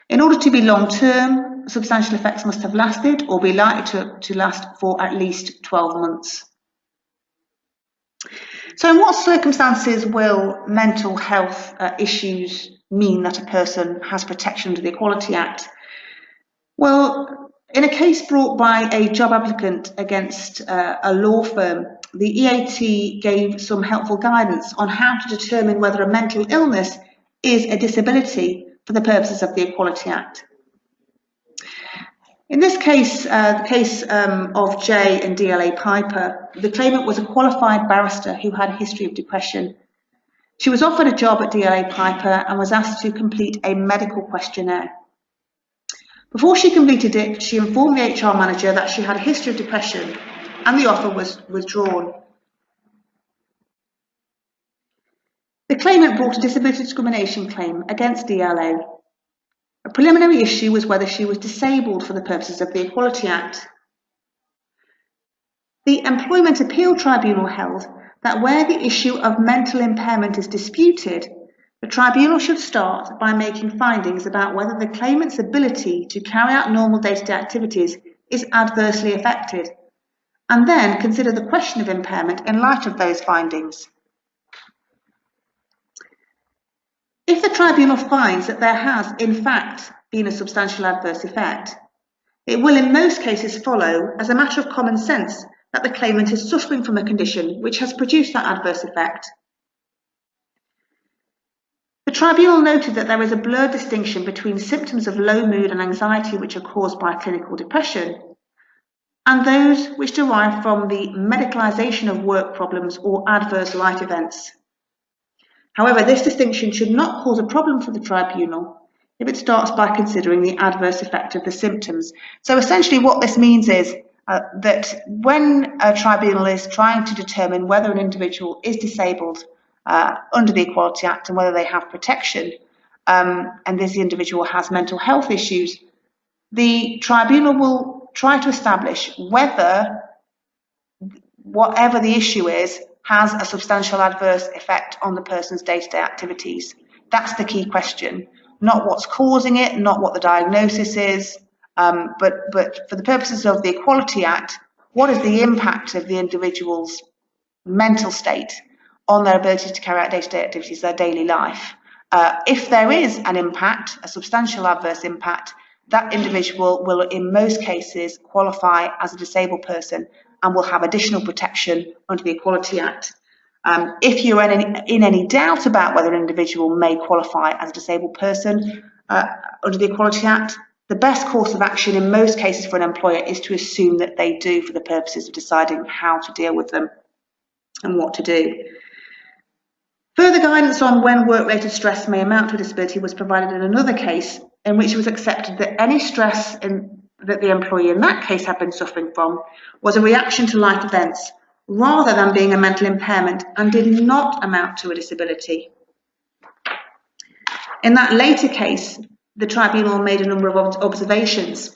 Speaker 1: In order to be long-term, substantial effects must have lasted or be likely to last for at least 12 months. So in what circumstances will mental health issues mean that a person has protection under the Equality Act? Well, in a case brought by a job applicant against a law firm, the EAT gave some helpful guidance on how to determine whether a mental illness is a disability for the purposes of the Equality Act. In this case, the case of J and DLA Piper, the claimant was a qualified barrister who had a history of depression. She was offered a job at DLA Piper and was asked to complete a medical questionnaire. Before she completed it, she informed the HR manager that she had a history of depression and the offer was withdrawn. The claimant brought a disability discrimination claim against DLA. A preliminary issue was whether she was disabled for the purposes of the Equality Act. The Employment Appeal Tribunal held that where the issue of mental impairment is disputed, the tribunal should start by making findings about whether the claimant's ability to carry out normal day-to-day activities is adversely affected, and then consider the question of impairment in light of those findings. If the tribunal finds that there has, in fact, been a substantial adverse effect, it will in most cases follow, as a matter of common sense, that the claimant is suffering from a condition which has produced that adverse effect. The tribunal noted that there is a blurred distinction between symptoms of low mood and anxiety which are caused by clinical depression and those which derive from the medicalisation of work problems or adverse life events. However, this distinction should not cause a problem for the tribunal if it starts by considering the adverse effect of the symptoms. So essentially what this means is that when a tribunal is trying to determine whether an individual is disabled under the Equality Act and whether they have protection, and this individual has mental health issues, the tribunal will try to establish whether whatever the issue is has a substantial adverse effect on the person's day-to-day activities. That's the key question, not what's causing it, not what the diagnosis is, but for the purposes of the Equality Act, what is the impact of the individual's mental state on their ability to carry out day-to-day activities, their daily life? If there is an impact, a substantial adverse impact, that individual will in most cases qualify as a disabled person and will have additional protection under the Equality Act. If you're in any doubt about whether an individual may qualify as a disabled person under the Equality Act, the best course of action in most cases for an employer is to assume that they do, for the purposes of deciding how to deal with them and what to do. Further guidance on when work-related stress may amount to a disability was provided in another case in which it was accepted that any stress that the employee in that case had been suffering from was a reaction to life events rather than being a mental impairment and did not amount to a disability. In that later case, the tribunal made a number of observations.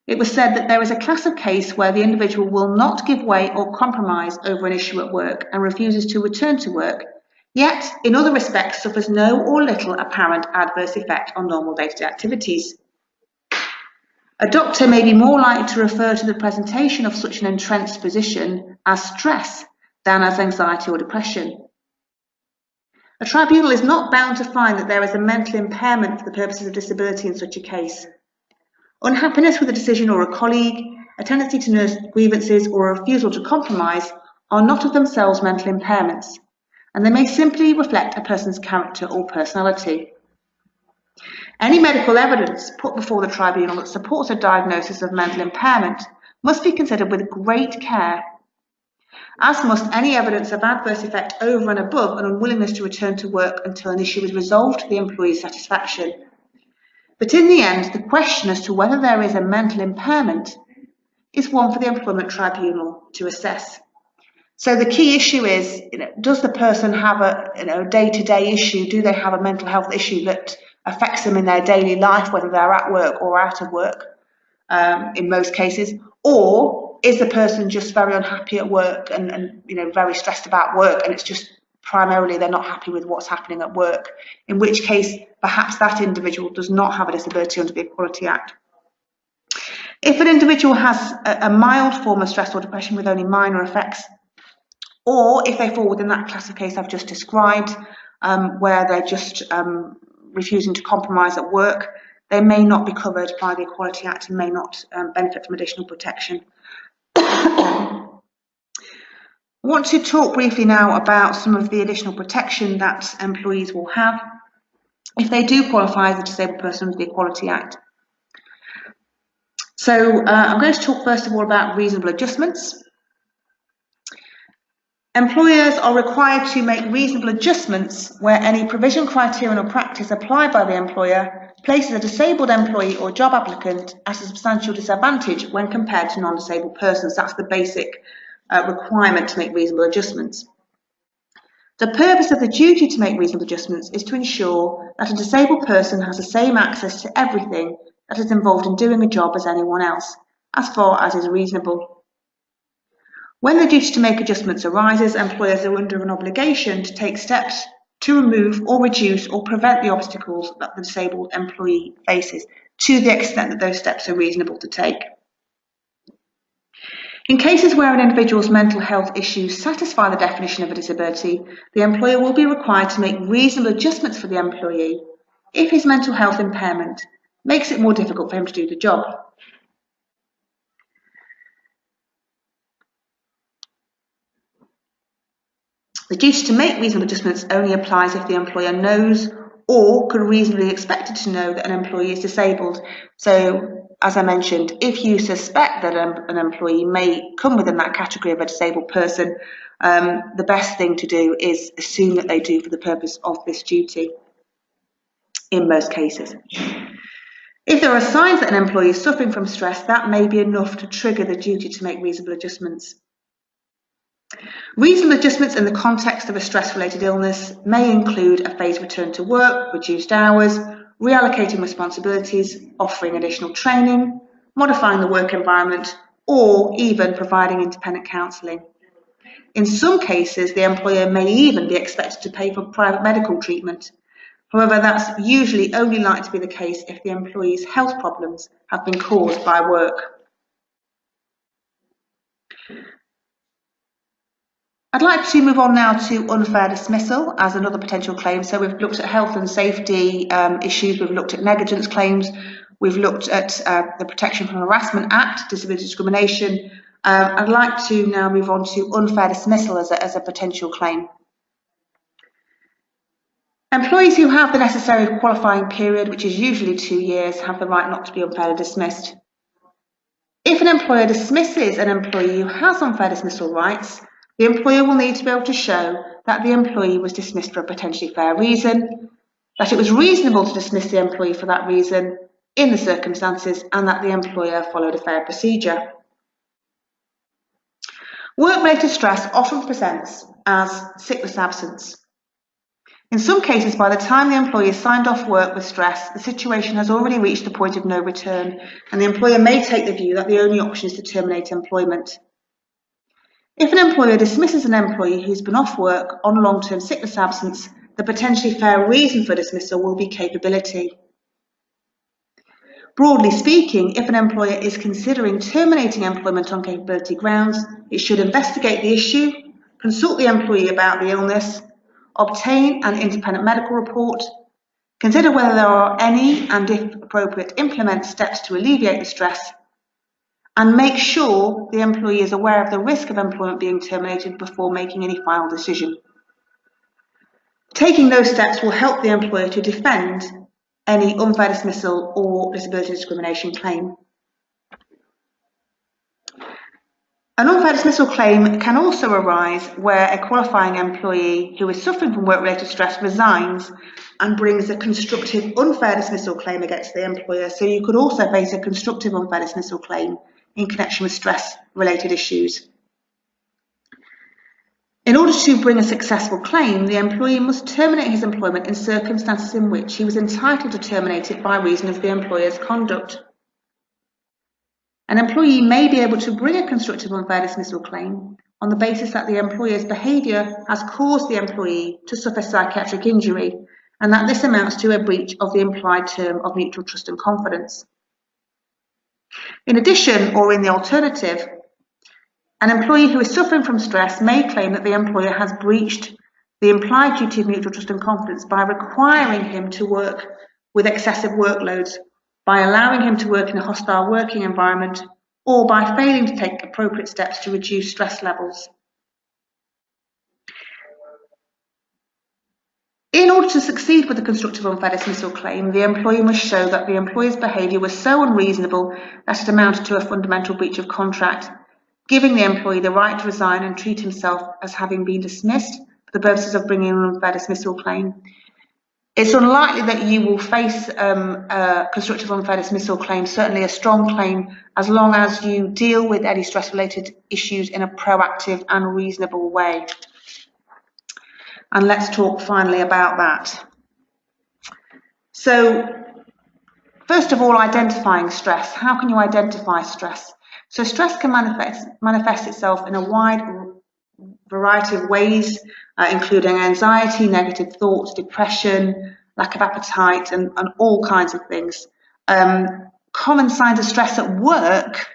Speaker 1: It was said that there is a class of case where the individual will not give way or compromise over an issue at work and refuses to return to work, yet in other respects suffers no or little apparent adverse effect on normal day-to-day activities. A doctor may be more likely to refer to the presentation of such an entrenched position as stress than as anxiety or depression. A tribunal is not bound to find that there is a mental impairment for the purposes of disability in such a case. Unhappiness with a decision or a colleague, a tendency to nurse grievances, or a refusal to compromise are not of themselves mental impairments, and they may simply reflect a person's character or personality. Any medical evidence put before the tribunal that supports a diagnosis of mental impairment must be considered with great care, as must any evidence of adverse effect over and above an unwillingness to return to work until an issue is resolved to the employee's satisfaction. But in the end, the question as to whether there is a mental impairment is one for the employment tribunal to assess. So the key issue is, does the person have a day-to-day issue? Do they have a mental health issue that affects them in their daily life, whether they're at work or out of work, in most cases? Or is the person just very unhappy at work and very stressed about work, and it's just primarily they're not happy with what's happening at work, in which case perhaps that individual does not have a disability under the Equality Act. If an individual has a mild form of stress or depression with only minor effects, or if they fall within that class of case I've just described, where they're just refusing to compromise at work, they may not be covered by the Equality Act and may not benefit from additional protection. I want to talk briefly now about some of the additional protection that employees will have if they do qualify as a disabled person under the Equality Act. So I'm going to talk first of all about reasonable adjustments. Employers are required to make reasonable adjustments where any provision, criterion or practice applied by the employer places a disabled employee or job applicant at a substantial disadvantage when compared to non-disabled persons. That's the basic requirement to make reasonable adjustments. The purpose of the duty to make reasonable adjustments is to ensure that a disabled person has the same access to everything that is involved in doing a job as anyone else, as far as is reasonable. When the duty to make adjustments arises, employers are under an obligation to take steps to remove or reduce or prevent the obstacles that the disabled employee faces, to the extent that those steps are reasonable to take. In cases where an individual's mental health issues satisfy the definition of a disability, the employer will be required to make reasonable adjustments for the employee if his mental health impairment makes it more difficult for him to do the job. The duty to make reasonable adjustments only applies if the employer knows or could reasonably be expected to know that an employee is disabled. So, as I mentioned, if you suspect that an employee may come within that category of a disabled person, the best thing to do is assume that they do for the purpose of this duty, in most cases. If there are signs that an employee is suffering from stress, that may be enough to trigger the duty to make reasonable adjustments. Reasonable adjustments in the context of a stress-related illness may include a phased return to work, reduced hours, reallocating responsibilities, offering additional training, modifying the work environment, or even providing independent counselling. In some cases, the employer may even be expected to pay for private medical treatment. However, that's usually only likely to be the case if the employee's health problems have been caused by work. I'd like to move on now to unfair dismissal as another potential claim. So we've looked at health and safety issues, we've looked at negligence claims, we've looked at the Protection from Harassment Act, disability discrimination, I'd like to now move on to unfair dismissal as a potential claim. Employees who have the necessary qualifying period, which is usually 2 years, have the right not to be unfairly dismissed. If an employer dismisses an employee who has unfair dismissal rights, the employer will need to be able to show that the employee was dismissed for a potentially fair reason, that it was reasonable to dismiss the employee for that reason in the circumstances, and that the employer followed a fair procedure. Work-related stress often presents as sickness absence. In some cases, by the time the employee has signed off work with stress, the situation has already reached the point of no return, and the employer may take the view that the only option is to terminate employment. If an employer dismisses an employee who's been off work on long-term sickness absence, the potentially fair reason for dismissal will be capability. Broadly speaking, if an employer is considering terminating employment on capability grounds, it should investigate the issue, consult the employee about the illness, obtain an independent medical report, consider whether there are any, and if appropriate, implement steps to alleviate the stress, and make sure the employee is aware of the risk of employment being terminated before making any final decision. Taking those steps will help the employer to defend any unfair dismissal or disability discrimination claim. An unfair dismissal claim can also arise where a qualifying employee who is suffering from work-related stress resigns and brings a constructive unfair dismissal claim against the employer. So you could also face a constructive unfair dismissal claim in connection with stress-related issues. In order to bring a successful claim, the employee must terminate his employment in circumstances in which he was entitled to terminate it by reason of the employer's conduct. An employee may be able to bring a constructive unfair dismissal claim on the basis that the employer's behaviour has caused the employee to suffer psychiatric injury, and that this amounts to a breach of the implied term of mutual trust and confidence. In addition, or in the alternative, an employee who is suffering from stress may claim that the employer has breached the implied duty of mutual trust and confidence by requiring him to work with excessive workloads, by allowing him to work in a hostile working environment, or by failing to take appropriate steps to reduce stress levels. In order to succeed with the constructive unfair dismissal claim, the employee must show that the employer's behaviour was so unreasonable that it amounted to a fundamental breach of contract, giving the employee the right to resign and treat himself as having been dismissed for the purposes of bringing an unfair dismissal claim. It's unlikely that you will face a constructive unfair dismissal claim, certainly a strong claim, as long as you deal with any stress-related issues in a proactive and reasonable way. And let's talk finally about that. So, first of all, identifying stress. How can you identify stress? So stress can manifest itself in a wide variety of ways, including anxiety, negative thoughts, depression, lack of appetite, and all kinds of things. Common signs of stress at work,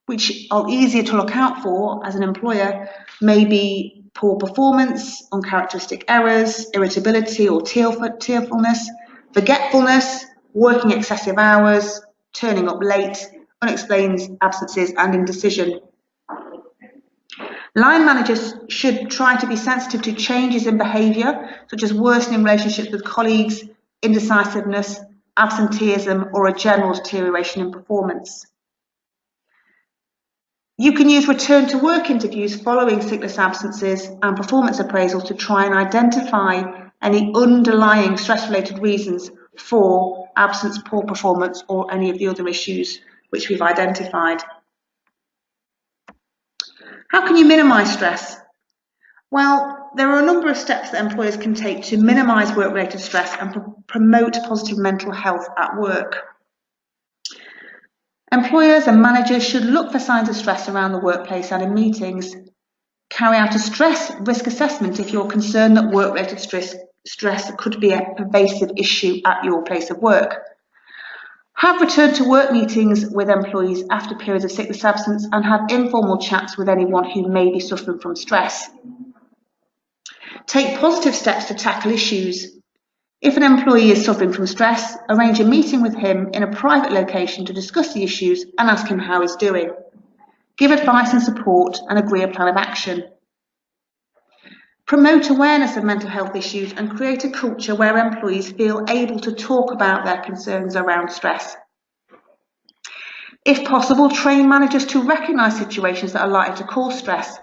Speaker 1: which are easier to look out for as an employer, may be poor performance, uncharacteristic errors, irritability or tearfulness, forgetfulness, working excessive hours, turning up late, unexplained absences, and indecision. Line managers should try to be sensitive to changes in behaviour, such as worsening relationships with colleagues, indecisiveness, absenteeism, or a general deterioration in performance. You can use return to work interviews following sickness absences and performance appraisals to try and identify any underlying stress-related reasons for absence, poor performance, or any of the other issues which we've identified. How can you minimise stress? Well, there are a number of steps that employers can take to minimise work-related stress and promote positive mental health at work. Employers and managers should look for signs of stress around the workplace and in meetings. Carry out a stress risk assessment if you're concerned that work-related stress could be a pervasive issue at your place of work. Have return to work meetings with employees after periods of sickness absence and have informal chats with anyone who may be suffering from stress. Take positive steps to tackle issues. If an employee is suffering from stress, arrange a meeting with him in a private location to discuss the issues and ask him how he's doing. give advice and support, and agree a plan of action. Promote awareness of mental health issues and create a culture where employees feel able to talk about their concerns around stress. If possible, train managers to recognise situations that are likely to cause stress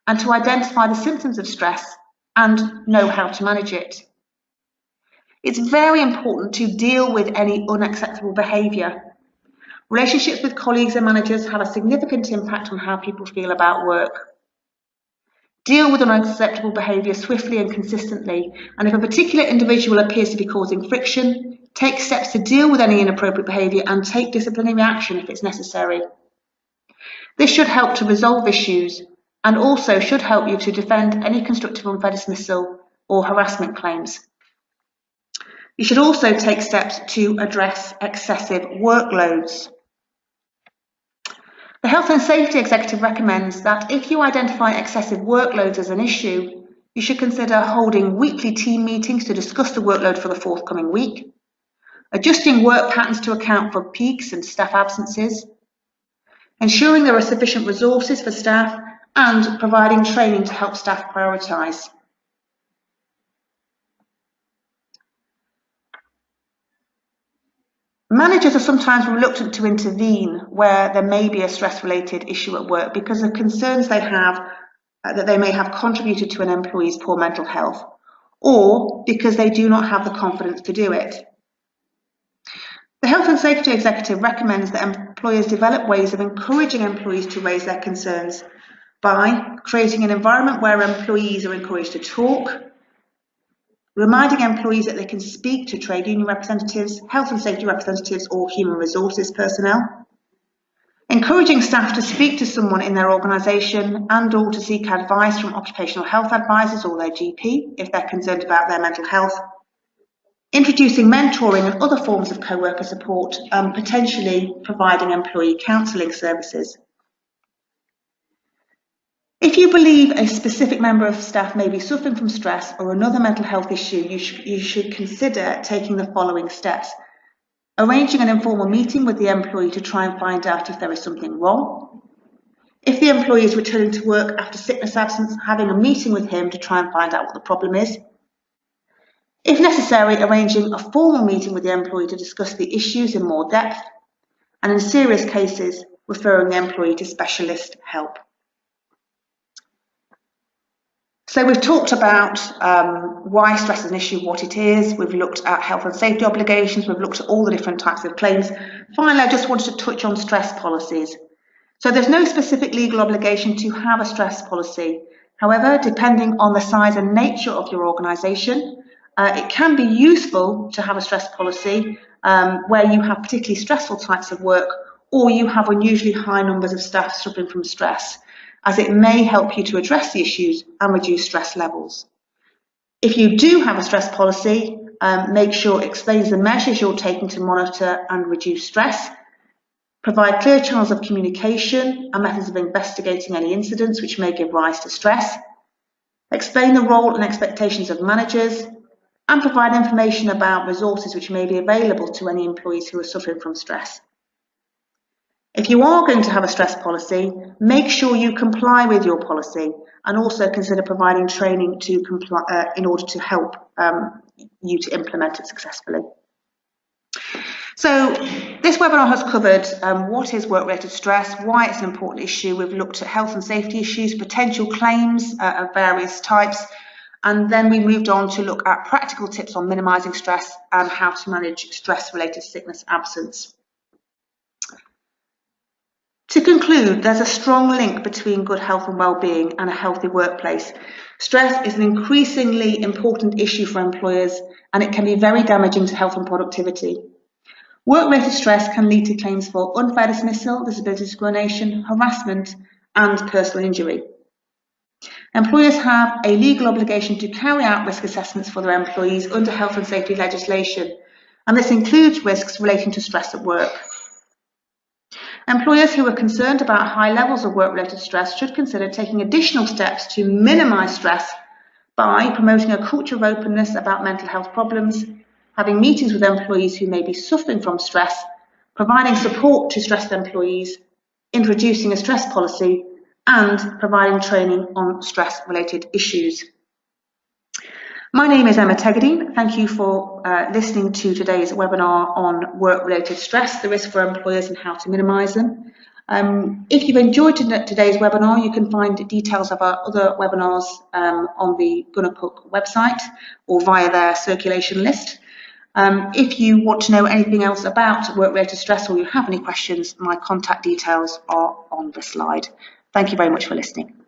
Speaker 1: and to identify the symptoms of stress and know how to manage it. It's very important to deal with any unacceptable behaviour. Relationships with colleagues and managers have a significant impact on how people feel about work. Deal with unacceptable behaviour swiftly and consistently, and if a particular individual appears to be causing friction, take steps to deal with any inappropriate behaviour and take disciplinary action if it's necessary. This should help to resolve issues and also should help you to defend any constructive unfair dismissal or harassment claims. You should also take steps to address excessive workloads. The Health and Safety Executive recommends that if you identify excessive workloads as an issue, you should consider holding weekly team meetings to discuss the workload for the forthcoming week, adjusting work patterns to account for peaks and staff absences, ensuring there are sufficient resources for staff, and providing training to help staff prioritise. Managers are sometimes reluctant to intervene where there may be a stress-related issue at work because of concerns they have that they may have contributed to an employee's poor mental health, or because they do not have the confidence to do it. The Health and Safety Executive recommends that employers develop ways of encouraging employees to raise their concerns by creating an environment where employees are encouraged to talk, reminding employees that they can speak to trade union representatives, health and safety representatives, or human resources personnel, encouraging staff to speak to someone in their organisation and/or to seek advice from occupational health advisors or their GP if they're concerned about their mental health, introducing mentoring and other forms of co-worker support, potentially providing employee counselling services. If you believe a specific member of staff may be suffering from stress or another mental health issue, you should consider taking the following steps. Arranging an informal meeting with the employee to try and find out if there is something wrong. If the employee is returning to work after sickness absence, having a meeting with him to try and find out what the problem is. If necessary, arranging a formal meeting with the employee to discuss the issues in more depth, and in serious cases, referring the employee to specialist help. So we've talked about why stress is an issue, what it is. We've looked at health and safety obligations. We've looked at all the different types of claims. Finally, I just wanted to touch on stress policies. So there's no specific legal obligation to have a stress policy. However, depending on the size and nature of your organisation, it can be useful to have a stress policy where you have particularly stressful types of work or you have unusually high numbers of staff suffering from stress, as it may help you to address the issues and reduce stress levels. If you do have a stress policy, make sure it explains the measures you're taking to monitor and reduce stress, provide clear channels of communication and methods of investigating any incidents which may give rise to stress, explain the role and expectations of managers, and provide information about resources which may be available to any employees who are suffering from stress. If you are going to have a stress policy, make sure you comply with your policy and also consider providing training to comply in order to help you to implement it successfully. So this webinar has covered what is work-related stress, why it's an important issue. We've looked at health and safety issues, potential claims of various types, and then we moved on to look at practical tips on minimising stress and how to manage stress-related sickness absence. To conclude, there's a strong link between good health and well-being and a healthy workplace. Stress is an increasingly important issue for employers, and it can be very damaging to health and productivity. Work-related stress can lead to claims for unfair dismissal, disability discrimination, harassment, and personal injury. Employers have a legal obligation to carry out risk assessments for their employees under health and safety legislation, and this includes risks relating to stress at work. Employers who are concerned about high levels of work-related stress should consider taking additional steps to minimise stress by promoting a culture of openness about mental health problems, having meetings with employees who may be suffering from stress, providing support to stressed employees, introducing a stress policy, and providing training on stress-related issues. My name is Emma Tegerdine. Thank you for listening to today's webinar on work-related stress, the risk for employers and how to minimise them. If you've enjoyed today's webinar, you can find details of our other webinars on the Gunnar Cook website or via their circulation list. If you want to know anything else about work-related stress or you have any questions, my contact details are on the slide. Thank you very much for listening.